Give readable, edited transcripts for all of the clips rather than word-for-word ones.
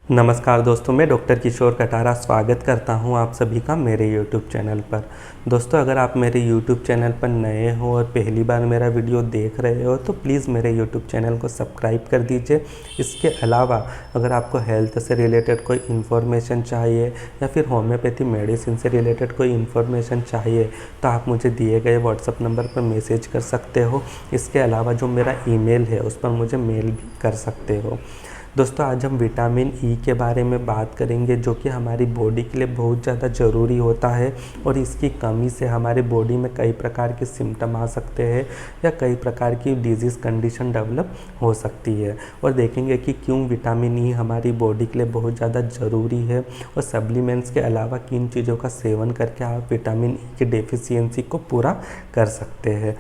नमस्कार दोस्तों, मैं डॉक्टर किशोर कटारा स्वागत करता हूं आप सभी का मेरे यूट्यूब चैनल पर। दोस्तों, अगर आप मेरे यूट्यूब चैनल पर नए हो और पहली बार मेरा वीडियो देख रहे हो तो प्लीज़ मेरे यूट्यूब चैनल को सब्सक्राइब कर दीजिए। इसके अलावा अगर आपको हेल्थ से रिलेटेड कोई इन्फॉर्मेशन चाहिए या फिर होम्योपैथी मेडिसिन से रिलेटेड कोई इन्फॉर्मेशन चाहिए तो आप मुझे दिए गए व्हाट्सअप नंबर पर मैसेज कर सकते हो। इसके अलावा जो मेरा ईमेल है उस पर मुझे मेल भी कर सकते हो। दोस्तों, आज हम विटामिन ई के बारे में बात करेंगे, जो कि हमारी बॉडी के लिए बहुत ज़्यादा ज़रूरी होता है और इसकी कमी से हमारे बॉडी में कई प्रकार के सिम्टम आ सकते हैं या कई प्रकार की डिजीज़ कंडीशन डेवलप हो सकती है। और देखेंगे कि क्यों विटामिन ई हमारी बॉडी के लिए बहुत ज़्यादा ज़रूरी है और सप्लीमेंट्स के अलावा किन चीज़ों का सेवन करके आप विटामिन ई की डेफिशिएंसी को पूरा कर सकते हैं।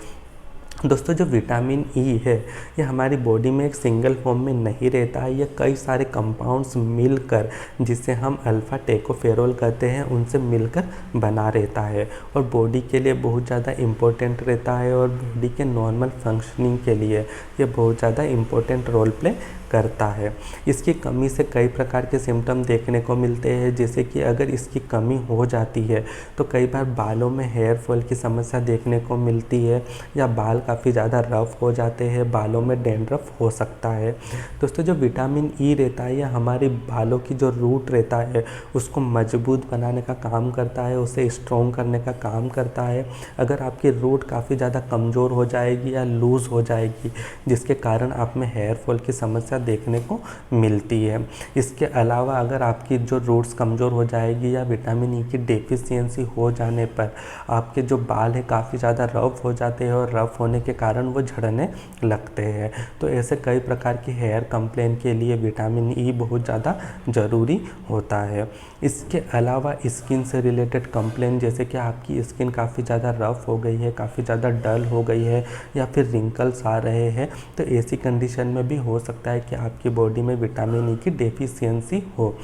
दोस्तों, जो विटामिन ई है ये हमारी बॉडी में एक सिंगल फॉर्म में नहीं रहता है। ये कई सारे कंपाउंड्स मिलकर, जिसे हम अल्फ़ा टेकोफेरोल कहते हैं, उनसे मिलकर बना रहता है और बॉडी के लिए बहुत ज़्यादा इम्पोर्टेंट रहता है और बॉडी के नॉर्मल फंक्शनिंग के लिए ये बहुत ज़्यादा इम्पोर्टेंट रोल प्ले करता है। इसकी कमी से कई प्रकार के सिम्टम देखने को मिलते हैं, जैसे कि अगर इसकी कमी हो जाती है तो कई बार बालों में हेयर फॉल की समस्या देखने को मिलती है या बाल काफ़ी ज़्यादा रफ हो जाते हैं, बालों में डैंड्रफ हो सकता है। दोस्तों, जो विटामिन ई रहता है यह हमारे बालों की जो रूट रहता है उसको मजबूत बनाने का काम करता है, उसे स्ट्रॉन्ग करने का काम करता है। अगर आपकी रूट काफ़ी ज़्यादा कमज़ोर हो जाएगी या लूज़ हो जाएगी जिसके कारण आप में हेयर फॉल की समस्या देखने को मिलती है। इसके अलावा अगर आपकी जो रूट्स कमज़ोर हो जाएगी या विटामिन ई की डेफिशिएंसी हो जाने पर आपके जो बाल है काफ़ी ज़्यादा रफ हो जाते हैं और रफ होने के कारण वो झड़ने लगते हैं। तो ऐसे कई प्रकार की हेयर कंप्लेन के लिए विटामिन ई बहुत ज़्यादा ज़रूरी होता है। इसके अलावा स्किन से रिलेटेड कंप्लेन, जैसे कि आपकी स्किन काफ़ी ज़्यादा रफ हो गई है, काफ़ी ज़्यादा डल हो गई है या फिर रिंकल्स आ रहे हैं, तो ऐसी कंडीशन में भी हो सकता है कि आपकी बॉडी में विटामिन ई की डेफिशिएंसी हो।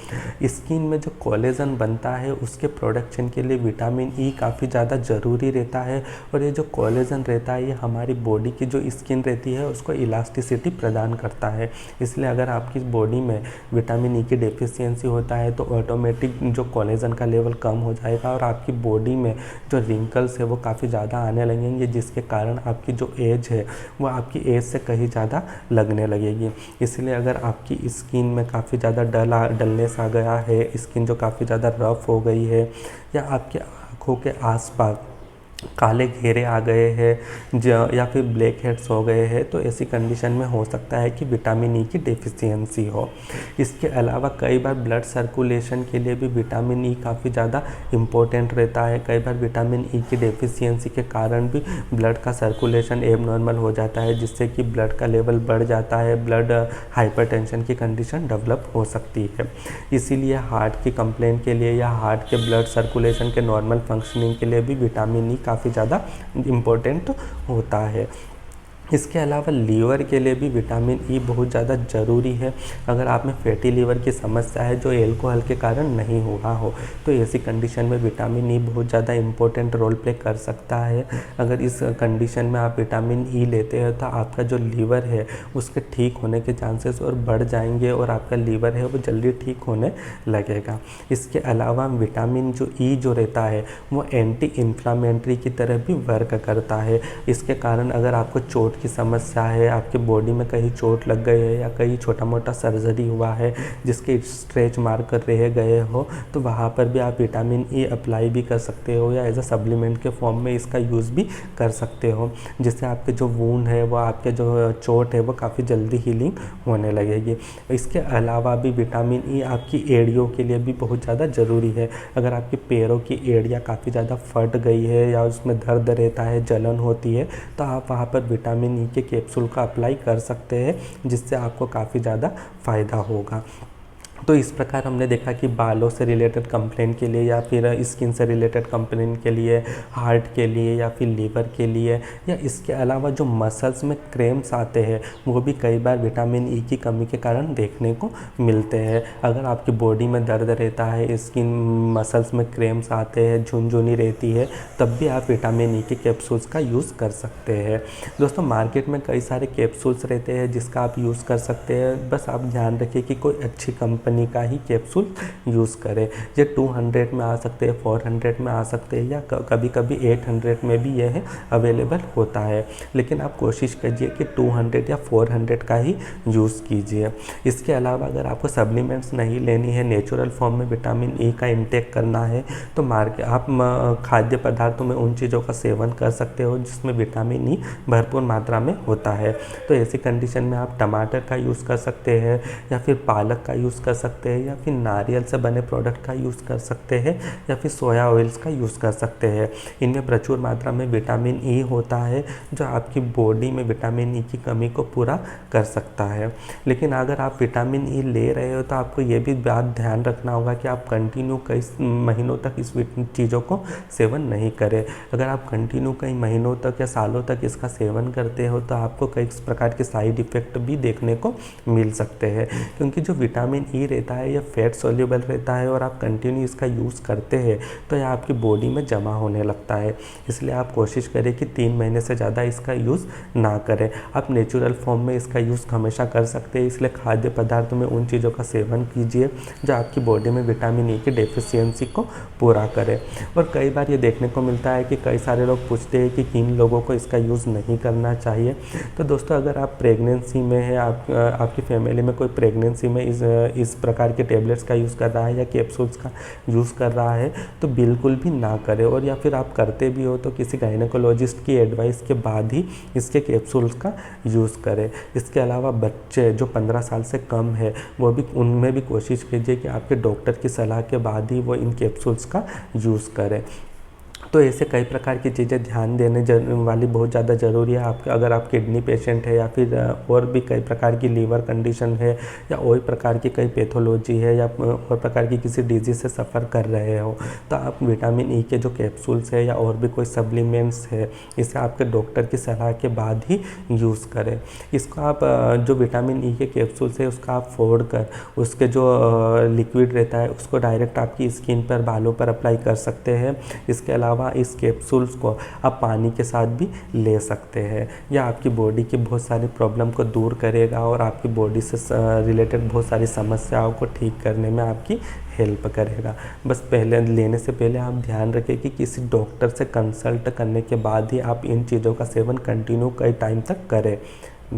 स्किन में जो कोलेजन बनता है उसके प्रोडक्शन के लिए विटामिन ई काफ़ी ज़्यादा ज़रूरी रहता है और ये जो कोलेजन रहता है ये हमारी बॉडी की जो स्किन रहती है उसको इलास्टिसिटी प्रदान करता है। इसलिए अगर आपकी बॉडी में विटामिन ई की डेफिशिएंसी होता है तो ऑटोमेटिक जो कोलेजन का लेवल कम हो जाएगा और आपकी बॉडी में जो रिंकल्स है वो काफ़ी ज़्यादा आने लगेंगे, जिसके कारण आपकी जो एज है वो आपकी एज से कहीं ज़्यादा लगने लगेगी। इसलिए अगर आपकी स्किन में काफ़ी ज़्यादा डलनेस आ गया है, स्किन जो काफ़ी ज़्यादा रफ हो गई है या आपके आँखों के आसपास काले घेरे आ गए हैं या फिर ब्लैक हेड्स हो गए हैं, तो ऐसी कंडीशन में हो सकता है कि विटामिन ई की डेफिशिएंसी हो। इसके अलावा कई बार ब्लड सर्कुलेशन के लिए भी विटामिन ई काफ़ी ज़्यादा इम्पोर्टेंट रहता है। कई बार विटामिन ई की डेफिशिएंसी के कारण भी ब्लड का सर्कुलेशन एबनॉर्मल हो जाता है, जिससे कि ब्लड का लेवल बढ़ जाता है, ब्लड हाइपरटेंशन की कंडीशन डेवलप हो सकती है। इसीलिए हार्ट की कंप्लेंट के लिए या हार्ट के ब्लड सर्कुलेशन के नॉर्मल फंक्शनिंग के लिए भी विटामिन ई काफ़ी ज़्यादा इम्पोर्टेंट होता है। इसके अलावा लीवर के लिए भी विटामिन ई बहुत ज़्यादा ज़रूरी है। अगर आप में फैटी लीवर की समस्या है जो एल्कोहल के कारण नहीं हुआ हो तो ऐसी कंडीशन में विटामिन ई बहुत ज़्यादा इम्पोर्टेंट रोल प्ले कर सकता है। अगर इस कंडीशन में आप विटामिन ई लेते हैं तो आपका जो लीवर है उसके ठीक होने के चांसेस और बढ़ जाएंगे और आपका लीवर है वो जल्दी ठीक होने लगेगा। इसके अलावा विटामिन जो ई जो रहता है वो एंटी इन्फ्लामेटरी की तरह भी वर्क करता है। इसके कारण अगर आपको चोट की समस्या है, आपकी बॉडी में कहीं चोट लग गई है या कहीं छोटा मोटा सर्जरी हुआ है जिसके स्ट्रेच मार्कर रह गए हो, तो वहाँ पर भी आप विटामिन ई अप्लाई भी कर सकते हो या एज अ सप्लीमेंट के फॉर्म में इसका यूज़ भी कर सकते हो, जिससे आपके जो वूंड है वो आपके जो चोट है वो काफ़ी जल्दी हीलिंग होने लगेगी। इसके अलावा भी विटामिन ई आपकी एड़ियों के लिए भी बहुत ज़्यादा ज़रूरी है। अगर आपके पैरों की एड़ियाँ काफ़ी ज़्यादा फट गई है या उसमें दर्द रहता है, जलन होती है, तो आप वहाँ पर विटामिन ई के कैप्सूल का अप्लाई कर सकते हैं, जिससे आपको काफ़ी ज़्यादा फ़ायदा होगा। तो इस प्रकार हमने देखा कि बालों से रिलेटेड कंप्लेंट के लिए या फिर स्किन से रिलेटेड कंप्लेंट के लिए, हार्ट के लिए या फिर लीवर के लिए, या इसके अलावा जो मसल्स में क्रैम्प्स आते हैं वो भी कई बार विटामिन ई की कमी के कारण देखने को मिलते हैं। अगर आपकी बॉडी में दर्द रहता है, स्किन मसल्स में क्रैम्प्स आते हैं, झुनझुनी रहती है, तब भी आप विटामिन ई के कैप्सूल्स का यूज़ कर सकते हैं। दोस्तों, मार्केट में कई सारे कैप्सूल्स रहते हैं जिसका आप यूज़ कर सकते हैं। बस आप ध्यान रखिए कि कोई अच्छी कंपनी कंपनी का ही कैप्सूल यूज़ करें। ये 200 में आ सकते हैं, 400 में आ सकते हैं, या कभी कभी 800 में भी यह अवेलेबल होता है। लेकिन आप कोशिश कीजिए कि 200 या 400 का ही यूज़ कीजिए। इसके अलावा अगर आपको सप्लीमेंट्स नहीं लेनी है, नेचुरल फॉर्म में विटामिन ई का इंटेक करना है, तो आप खाद्य पदार्थों में उन चीज़ों का सेवन कर सकते हो जिसमें विटामिन ई भरपूर मात्रा में होता है। तो ऐसी कंडीशन में आप टमाटर का यूज़ कर सकते हैं, या फिर पालक का यूज़ कर सकते हैं, या फिर नारियल से बने प्रोडक्ट का यूज़ कर सकते हैं, या फिर सोया ऑयल्स का यूज़ कर सकते हैं। इनमें प्रचुर मात्रा में विटामिन ई होता है जो आपकी बॉडी में विटामिन ई की कमी को पूरा कर सकता है। लेकिन अगर आप विटामिन ई ले रहे हो तो आपको ये भी बात ध्यान रखना होगा कि आप कंटिन्यू कई महीनों तक इस चीज़ों को सेवन नहीं करें। अगर आप कंटिन्यू कई महीनों तक या सालों तक इसका सेवन करते हो तो आपको कई प्रकार के साइड इफ़ेक्ट भी देखने को मिल सकते हैं, क्योंकि जो विटामिन ई रहता है यह फैट सोल्यूबल रहता है और आप कंटिन्यू इसका यूज़ करते हैं तो यह आपकी बॉडी में जमा होने लगता है। इसलिए आप कोशिश करें कि 3 महीने से ज़्यादा इसका यूज़ ना करें। आप नेचुरल फॉर्म में इसका यूज़ हमेशा कर सकते हैं, इसलिए खाद्य पदार्थों में उन चीज़ों का सेवन कीजिए जो आपकी बॉडी में विटामिन ई की डेफिशिएंसी को पूरा करे। और कई बार ये देखने को मिलता है कि कई सारे लोग पूछते हैं कि किन लोगों को इसका यूज़ नहीं करना चाहिए। तो दोस्तों, अगर आप प्रेगनेंसी में है, आपकी फैमिली में कोई प्रेगनेंसी में इस प्रकार के टेबलेट्स का यूज़ कर रहा है या कैप्सूल्स का यूज़ कर रहा है तो बिल्कुल भी ना करें। और या फिर आप करते भी हो तो किसी गायनेकोलॉजिस्ट की एडवाइस के बाद ही इसके कैप्सूल्स का यूज़ करें। इसके अलावा बच्चे जो 15 साल से कम है वो भी, उनमें भी कोशिश कीजिए कि आपके डॉक्टर की सलाह के बाद ही वो इन कैप्सूल्स का यूज़ करें। तो ऐसे कई प्रकार की चीज़ें ध्यान देने वाली बहुत ज़्यादा ज़रूरी है। आपके अगर आप किडनी पेशेंट है, या फिर और भी कई प्रकार की लीवर कंडीशन है, या और प्रकार की कई पैथोलॉजी है, या और प्रकार की किसी डिजीज़ से सफ़र कर रहे हो, तो आप विटामिन ई के जो कैप्सूल्स है या और भी कोई सप्लीमेंट्स है, इसे आपके डॉक्टर की सलाह के बाद ही यूज़ करें। इसको आप जो विटामिन ई के कैप्सूल्स है उसका आप फोड़ कर उसके जो लिक्विड रहता है उसको डायरेक्ट आपकी स्किन पर, बालों पर अप्लाई कर सकते हैं। इसके अलावा इस कैप्सूल्स को आप पानी के साथ भी ले सकते हैं। यह आपकी बॉडी की बहुत सारी प्रॉब्लम को दूर करेगा और आपकी बॉडी से रिलेटेड बहुत सारी समस्याओं को ठीक करने में आपकी हेल्प करेगा। बस पहले लेने से पहले आप ध्यान रखें कि किसी डॉक्टर से कंसल्ट करने के बाद ही आप इन चीज़ों का सेवन कंटिन्यू कई टाइम तक करें।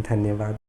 धन्यवाद।